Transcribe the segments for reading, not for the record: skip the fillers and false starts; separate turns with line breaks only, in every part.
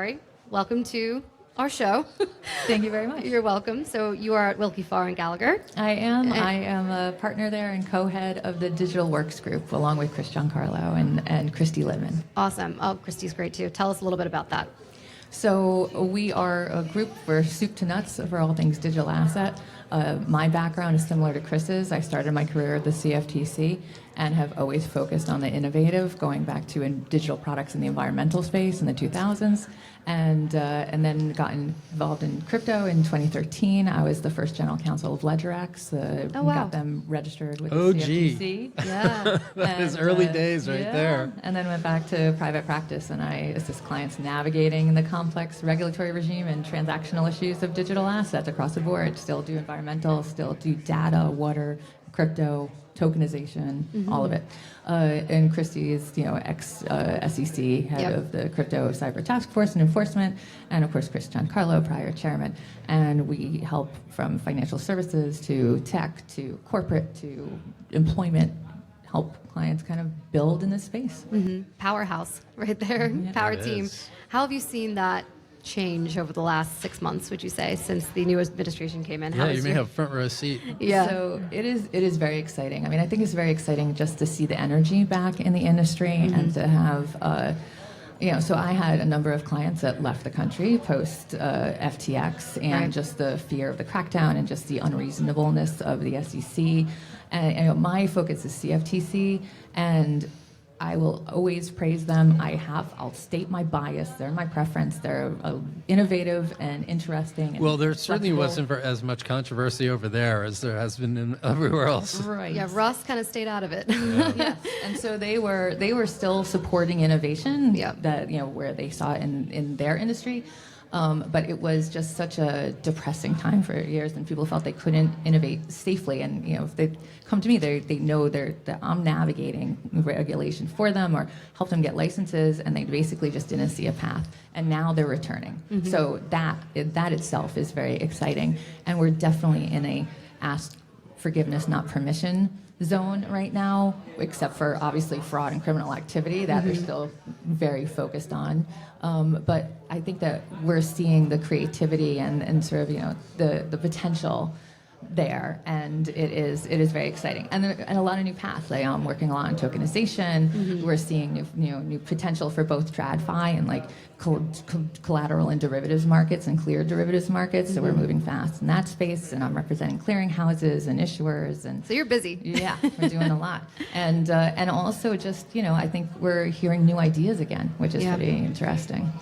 Kari, welcome to our show.
Thank you very much.
You're welcome. So you are at Wilkie Farr Gallagher.
I am a partner there and co-head of the Digital Works Group, along with Chris Giancarlo and Christy Littman.
Awesome. Oh, Christy's great too. Tell us a little bit about that.
So we are a group, we're soup to nuts for all things digital asset. My background is similar to Chris's. I started my career at the CFTC and have always focused on the innovative, going back to digital products in the environmental space in the 2000s, and then got involved in crypto in 2013. I was the first general counsel of LedgerX. Got them registered with the CFTC.
Yeah.
That is early days right there.
And then went back to private practice, and I assist clients navigating the complex regulatory regime and transactional issues of digital assets across the board. Still do environmental, still do data, water, crypto, tokenization, all of it. And Christy is, ex-SEC, head of the Crypto Cyber Task Force and Enforcement, and of course Chris Giancarlo, prior chairman. And we help from financial services to tech to corporate to employment, help clients kind of build in this space.
Powerhouse right there.
Yeah.
Power team. How have you seen that change over the last 6 months, would you say, since the new administration came in?
Yeah, you may have front row seat.
Yeah.
So it is very exciting. I mean, I think it's very exciting just to see the energy back in the industry and to have, so I had a number of clients that left the country post FTX and just the fear of the crackdown and just the unreasonableness of the SEC. And my focus is CFTC, and I will always praise them. I'll state my bias. They're my preference. They're innovative and interesting. And
well, there certainly
flexible.
wasn't as much controversy over there as there has been everywhere else.
Right.
Yeah, Russ kind of stayed out of it.
Yes. And so they were still supporting innovation.
Yeah.
That where they saw it in their industry. But it was just such a depressing time for years, and people felt they couldn't innovate safely. And if they come to me, they know that I'm navigating regulation for them or help them get licenses, and they basically just didn't see a path. And now they're returning. So that itself is very exciting, and we're definitely in a ask forgiveness, not permission zone right now, except for obviously fraud and criminal activity that they're still very focused on. But I think that we're seeing the creativity and sort of the potential there, and it is very exciting, and a lot of new paths. Like I'm working a lot on tokenization. We're seeing new potential for both TradFi and like collateral and derivatives markets and cleared derivatives markets. So we're moving fast in that space, and I'm representing clearing houses and issuers. And
So you're busy.
yeah, we're doing a lot, and also just I think we're hearing new ideas again, which is pretty interesting.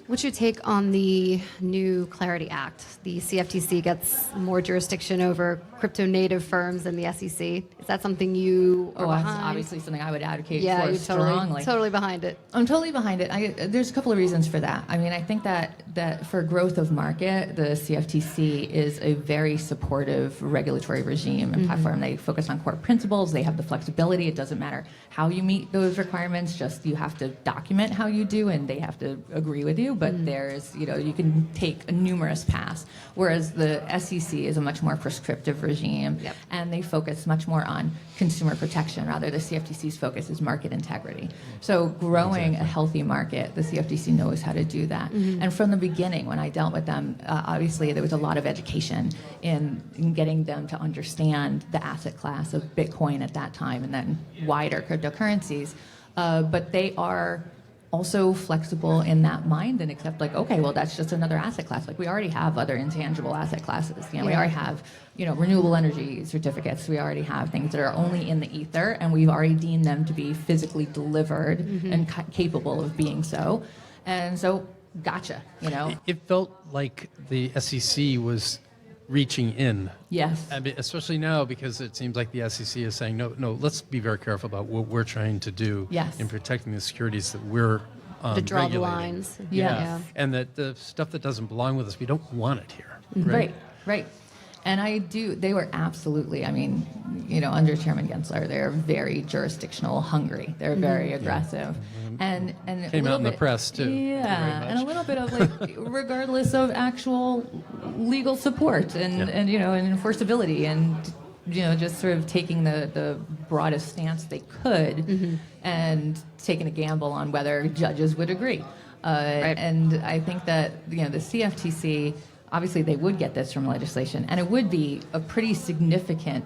What's your take on the new Clarity Act? The CFTC gets more jurisdiction over crypto-native firms than the SEC. Is that something you are
That's
behind?
obviously something I would advocate
Yeah,
for
you're
strongly.
totally behind it.
I'm totally behind it. There's a couple of reasons for that. I mean, I think that for growth of market, the CFTC is a very supportive regulatory regime and platform. They focus on core principles. They have the flexibility. It doesn't matter how you meet those requirements. Just you have to document how you do, and they have to agree with you. But there's, you can take a numerous paths. Whereas the SEC is a much more prescriptive regime, and they focus much more on consumer protection. Rather, the CFTC's focus is market integrity. So growing a healthy market, the CFTC knows how to do that. And from the beginning, when I dealt with them, obviously there was a lot of education in getting them to understand the asset class of Bitcoin at that time, and then wider cryptocurrencies. But they are also flexible in that mind and accept okay, well, that's just another asset class. Like we already have other intangible asset classes. We already have, renewable energy certificates. We already have things that are only in the ether, and we've already deemed them to be physically delivered and capable of being so. And so, gotcha,
It felt like the SEC was reaching in.
Yes.
I mean, especially now, because it seems like the SEC is saying, no, let's be very careful about what we're trying to do in protecting the securities that we're
To draw the
regulating.
lines.
Yeah.
And that the stuff that doesn't belong with us, we don't want it here.
Right. And they were absolutely, under Chairman Gensler, they're very jurisdictional hungry. They're very aggressive. And
Came out in the press, too.
Yeah, and a little bit of regardless of actual legal support and enforceability and just sort of taking the broadest stance they could and taking a gamble on whether judges would agree.
Right.
And I think that the CFTC, obviously they would get this from legislation, and it would be a pretty significant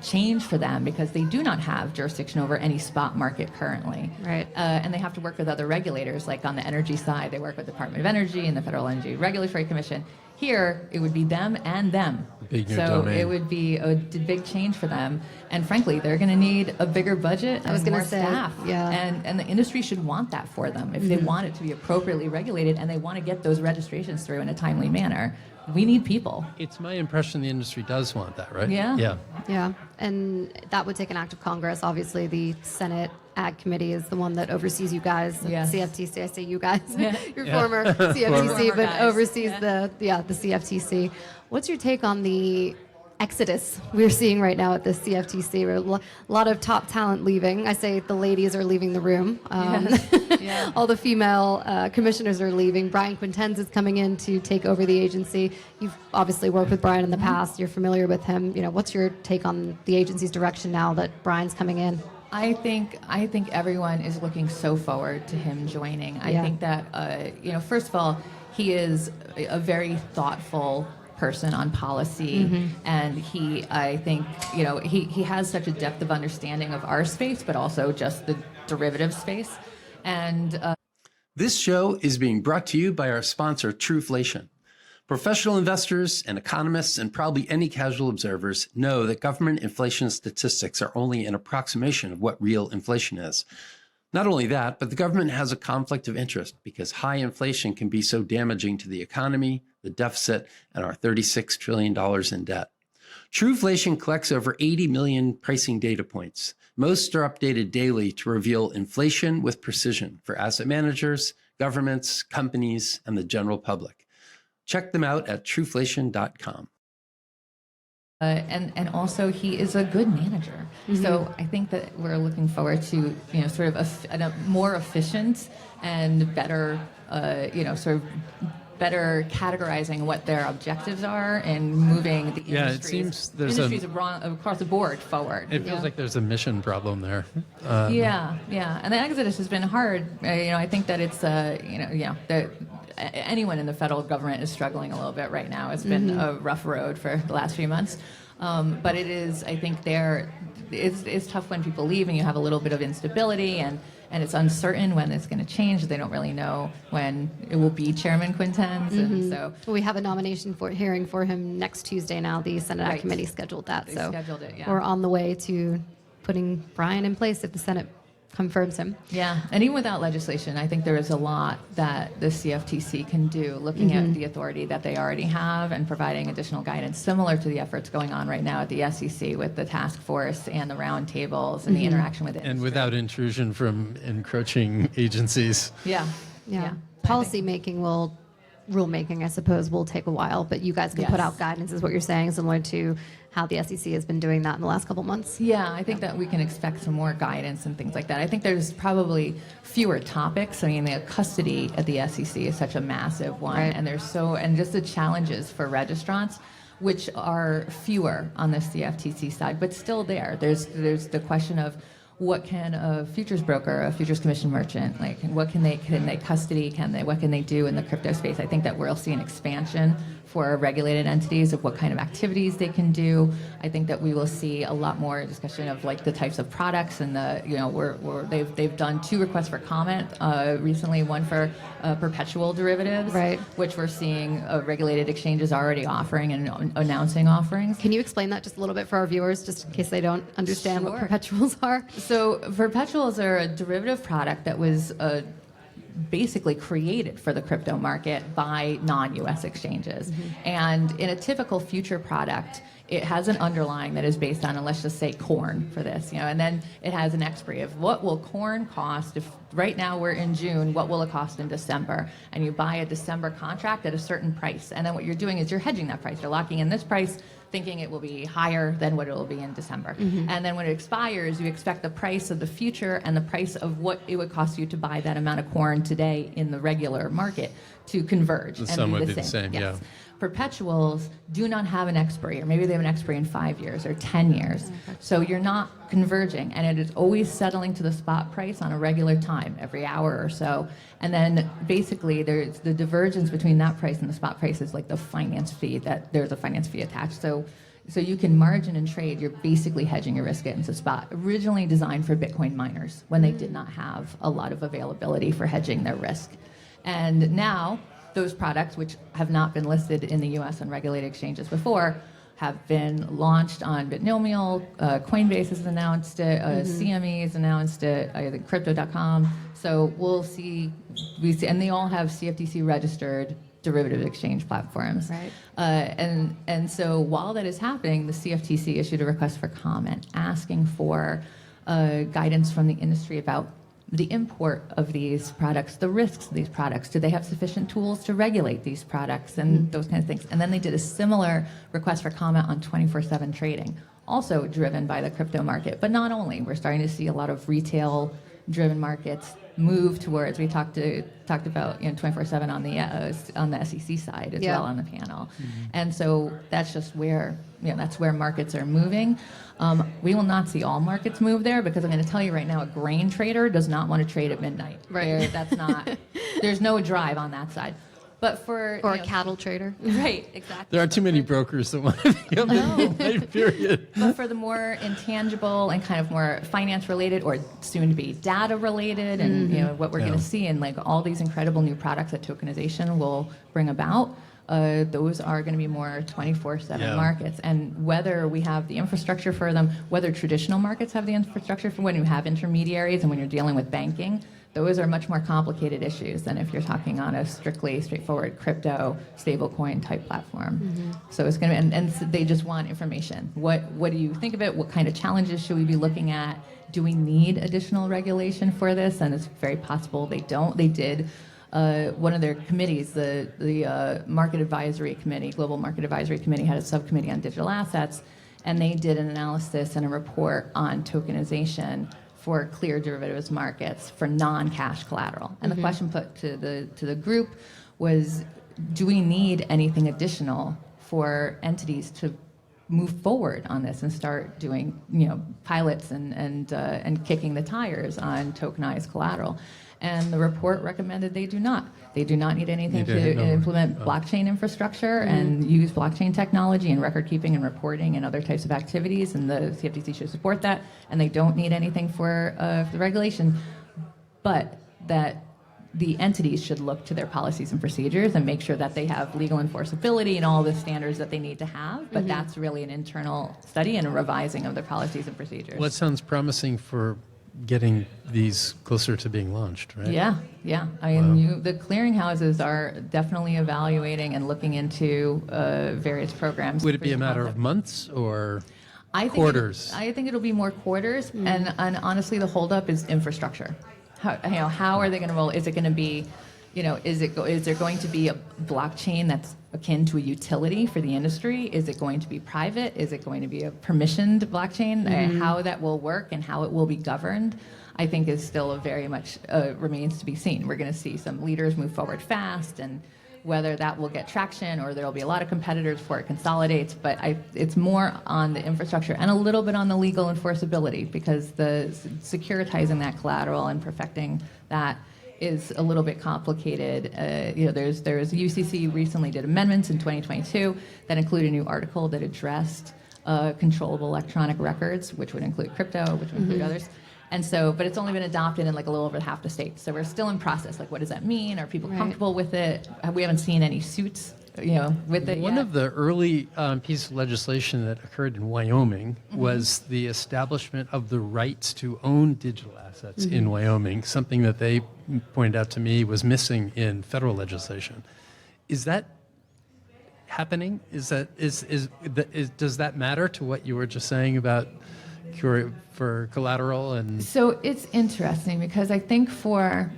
change for them because they do not have jurisdiction over any spot market currently.
Right.
And they have to work with other regulators, like on the energy side, they work with the Department of Energy and the Federal Energy Regulatory Commission. Here, it would be them and them.
Big new
so
domain.
it would be a big change for them. And frankly, they're going to need a bigger budget and more staff.
Yeah.
And the industry should want that for them. If they want it to be appropriately regulated and they want to get those registrations through in a timely manner, we need people.
It's my impression the industry does want that, right?
Yeah.
Yeah.
Yeah, and that would take an act of Congress. Obviously, the Senate Ag Committee is the one that oversees you guys.
Yes.
CFTC, I say you guys, your
Yeah.
former CFTC,
Former
but
guys.
oversees the CFTC. What's your take on the exodus we're seeing right now at the CFTC? A lot of top talent leaving. I say the ladies are leaving the room.
Yeah.
All the female commissioners are leaving. Brian Quintenz is coming in to take over the agency. You've obviously worked with Brian in the past. You're familiar with him. What's your take on the agency's direction now that Brian's coming in?
I think everyone is looking so forward to him joining. I think that first of all, he is a very thoughtful person on policy, and I think he has such a depth of understanding of our space, but also just the derivative space. And
This show is being brought to you by our sponsor, Truflation. Professional investors and economists and probably any casual observers know that government inflation statistics are only an approximation of what real inflation is. Not only that, but the government has a conflict of interest because high inflation can be so damaging to the economy, the deficit, and our $36 trillion in debt. Truflation collects over 80 million pricing data points. Most are updated daily to reveal inflation with precision for asset managers, governments, companies, and the general public. Check them out at truflation.com.
And also he is a good manager. So I think that we're looking forward to sort of a more efficient and better sort of better categorizing what their objectives are and moving the
It seems there's
industries across the board forward.
It feels like there's a mission problem there.
Yeah. And the exodus has been hard. I think that it's anyone in the federal government is struggling a little bit right now. It's been a rough road for the last few months. But it is, I think it's tough when people leave and you have a little bit of instability and it's uncertain when it's going to change. They don't really know when it will be Chairman Quintenz. And so
We have a nomination hearing for him next Tuesday now. The Senate Ag Committee scheduled that.
They
so
scheduled it, yeah.
we're on the way to putting Brian in place if the Senate confirms him.
Yeah, and even without legislation, I think there is a lot that the CFTC can do, looking at the authority that they already have and providing additional guidance, similar to the efforts going on right now at the SEC with the task force and the roundtables and the interaction with it.
And without intrusion from encroaching agencies.
Yeah. Rulemaking, I suppose, will take a while, but you guys can put out guidance, is what you're saying, similar to how the SEC has been doing that in the last couple months.
Yeah, I think that we can expect some more guidance and things like that. I think there's probably fewer topics. I mean, the custody at the SEC is such a massive one, and and just the challenges for registrants, which are fewer on the CFTC side, but still there. There's the question of what can a futures broker, a futures commission merchant, like what can they custody, what can they do in the crypto space? I think that we'll see an expansion for regulated entities of what kind of activities they can do. I think that we will see a lot more discussion of like the types of products and they've done 2 requests for comment recently, one for perpetual derivatives, which we're seeing regulated exchanges already offering and announcing offerings.
Can you explain that just a little bit for our viewers, just in case they don't understand what perpetuals are?
So perpetuals are a derivative product that was basically created for the crypto market by non-US exchanges. And in a typical future product, it has an underlying that is based on, let's just say corn for this, and then it has an expiry of what will corn cost if right now we're in June, what will it cost in December? And you buy a December contract at a certain price. And then what you're doing is you're hedging that price. You're locking in this price, thinking it will be higher than what it will be in December. And then when it expires, you expect the price of the future and the price of what it would cost you to buy that amount of corn today in the regular market to converge.
The sum would be the same,
yes. Perpetuals do not have an expiry, or maybe they have an expiry in 5 years or 10 years. So you're not converging, and it is always settling to the spot price on a regular time, every hour or so. And then basically there's the divergence between that price and the spot price is like the finance fee, that there's a finance fee attached. So you can margin and trade, you're basically hedging your risk into spot. Originally designed for Bitcoin miners when they did not have a lot of availability for hedging their risk. And now those products, which have not been listed in the US on regulated exchanges before, have been launched on Bitnomial, Coinbase has announced it, CME has announced it, I think Crypto.com. So we see, and they all have CFTC registered derivative exchange platforms.
Right.
And so while that is happening, the CFTC issued a request for comment asking for guidance from the industry about the import of these products, the risks of these products. Do they have sufficient tools to regulate these products and those kinds of things? And then they did a similar request for comment on 24/7 trading, also driven by the crypto market. But not only, we're starting to see a lot of retail-driven markets move towards, we talked about 24/7 on the SEC side as well on the panel. And so that's just where, that's where markets are moving. We will not see all markets move there because I'm going to tell you right now, a grain trader does not want to trade at midnight.
Right.
That's not, there's no drive on that side. But for
or a cattle trader,
right? Exactly.
There are too many brokers that want to be on the midnight period.
But for the more intangible and kind of more finance related or soon to be data related, and what we're going to see in like all these incredible new products that tokenization will bring about. Those are going to be more 24/7 markets, and whether we have the infrastructure for them, whether traditional markets have the infrastructure for when you have intermediaries and when you're dealing with banking, those are much more complicated issues than if you're talking on a strictly straightforward crypto stablecoin type platform. So it's going to, and they just want information. What do you think of it? What kind of challenges should we be looking at? Do we need additional regulation for this? And it's very possible they don't. They did. One of their committees, the Market Advisory Committee, Global Market Advisory Committee, had a subcommittee on digital assets, and they did an analysis and a report on tokenization for clear derivatives markets for non-cash collateral. And the question put to the group was, do we need anything additional for entities to move forward on this and start doing pilots and kicking the tires on tokenized collateral? And the report recommended they do not. They do not need anything to implement blockchain infrastructure and use blockchain technology and record keeping and reporting and other types of activities, and the CFTC should support that. And they don't need anything for the regulation, but that the entities should look to their policies and procedures and make sure that they have legal enforceability and all the standards that they need to have. But that's really an internal study and a revising of their policies and procedures.
Well, it sounds promising for getting these closer to being launched, right?
Yeah. I mean, the clearinghouses are definitely evaluating and looking into various programs.
Would it be a matter of months or quarters?
I think it'll be more quarters, and honestly, the holdup is infrastructure. How are they going to roll? Is it going to be, is there going to be a blockchain that's akin to a utility for the industry? Is it going to be private? Is it going to be a permissioned blockchain? How that will work and how it will be governed, I think is still very much remains to be seen. We're going to see some leaders move forward fast, and whether that will get traction or there will be a lot of competitors before it consolidates. But it's more on the infrastructure and a little bit on the legal enforceability, because the securitizing that collateral and perfecting that is a little bit complicated. There's UCC recently did amendments in 2022 that include a new article that addressed controllable electronic records, which would include crypto, which would include others. And so, but it's only been adopted in like a little over half the states. So we're still in process. Like, what does that mean? Are people comfortable with it? We haven't seen any suits, with it
One
yet.
of the early pieces of legislation that occurred in Wyoming was the establishment of the rights to own digital assets in Wyoming, something that they pointed out to me was missing in federal legislation. Is that happening? Does that matter to what you were just saying about for collateral? And
so it's interesting because I think for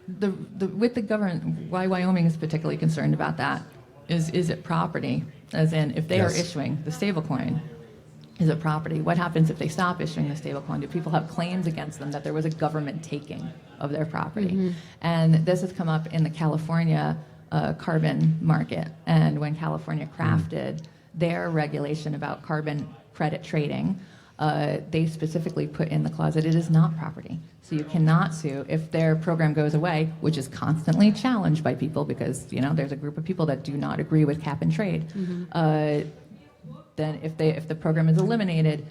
with the government, why Wyoming is particularly concerned about that is it property? As in, if they are issuing the stablecoin, is it property? What happens if they stop issuing the stablecoin? Do people have claims against them that there was a government taking of their property? And this has come up in the California carbon market. And when California crafted their regulation about carbon credit trading, they specifically put in the clause that it is not property. So you cannot sue if their program goes away, which is constantly challenged by people because, you know, there's a group of people that do not agree with cap and trade. Then if the program is eliminated,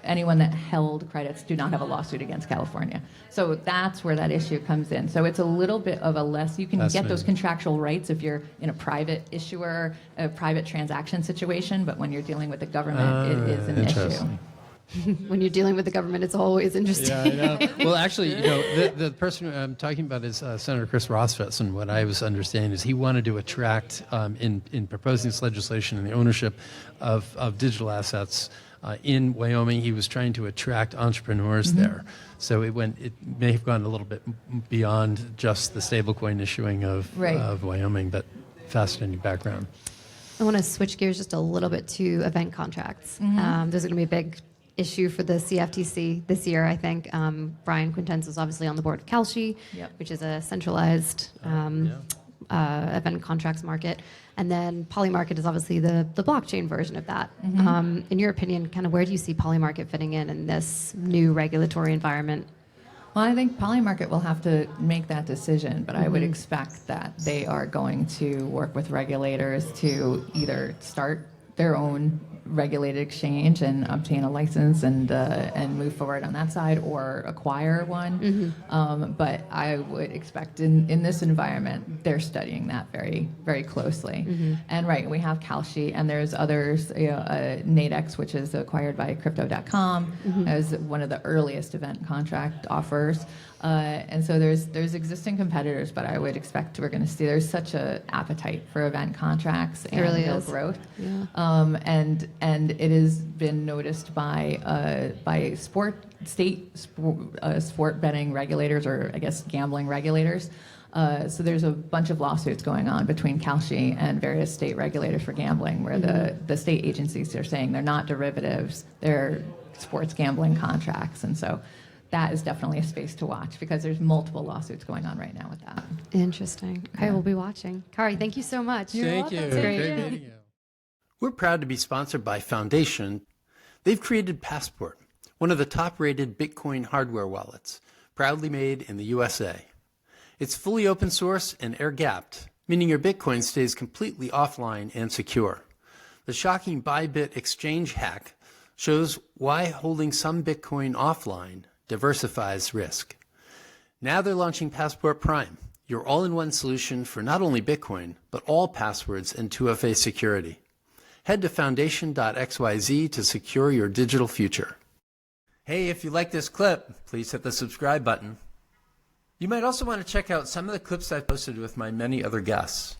anyone that held credits do not have a lawsuit against California. So that's where that issue comes in. So it's a little bit of a less, you can get those contractual rights if you're in a private issuer, a private transaction situation, but when you're dealing with the government, it is an issue.
When you're dealing with the government, it's always interesting.
Yeah, I know. Well, actually, you know, the person I'm talking about is Senator Chris Rossfest, and what I was understanding is he wanted to attract, in proposing this legislation and the ownership of digital assets in Wyoming, he was trying to attract entrepreneurs there. So it may have gone a little bit beyond just the stablecoin issuing of Wyoming, but fascinating background.
I want to switch gears just a little bit to event contracts. There's going to be a big issue for the CFTC this year, I think. Brian Quintenz is obviously on the board of Kalshi, which is a centralized event contracts market. And then Polymarket is obviously the blockchain version of that. In your opinion, kind of where do you see Polymarket fitting in this new regulatory environment?
Well, I think Polymarket will have to make that decision, but I would expect that they are going to work with regulators to either start their own regulated exchange and obtain a license and move forward on that side, or acquire one. But I would expect in this environment, they're studying that very, very closely. And we have Kalshi, and there's others, Nadex, which is acquired by Crypto.com, as one of the earliest event contract offers. And so there's existing competitors, but I would expect we're going to see there's such an appetite for event contracts and real growth. And it has been noticed by sport betting regulators, or I guess gambling regulators. So there's a bunch of lawsuits going on between Kalshi and various state regulators for gambling, where the state agencies are saying they're not derivatives, they're sports gambling contracts. And so that is definitely a space to watch, because there's multiple lawsuits going on right now with that.
Interesting. Okay, we'll be watching. Kari, thank you so much.
Thank you. Great meeting you.
We're proud to be sponsored by Foundation. They've created Passport, one of the top-rated Bitcoin hardware wallets, proudly made in the USA. It's fully open source and air-gapped, meaning your Bitcoin stays completely offline and secure. The shocking Bybit exchange hack shows why holding some Bitcoin offline diversifies risk. Now they're launching Passport Prime, your all-in-one solution for not only Bitcoin, but all passwords and 2FA security. Head to foundation.xyz to secure your digital future. Hey, if you like this clip, please hit the subscribe button. You might also want to check out some of the clips I've posted with my many other guests.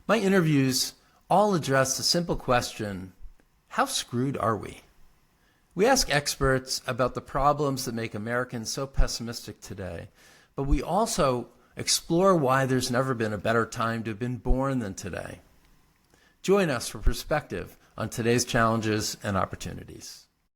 My interviews all address the simple question, how screwed are we? We ask experts about the problems that make Americans so pessimistic today, but we also explore why there's never been a better time to have been born than today. Join us for perspective on today's challenges and opportunities.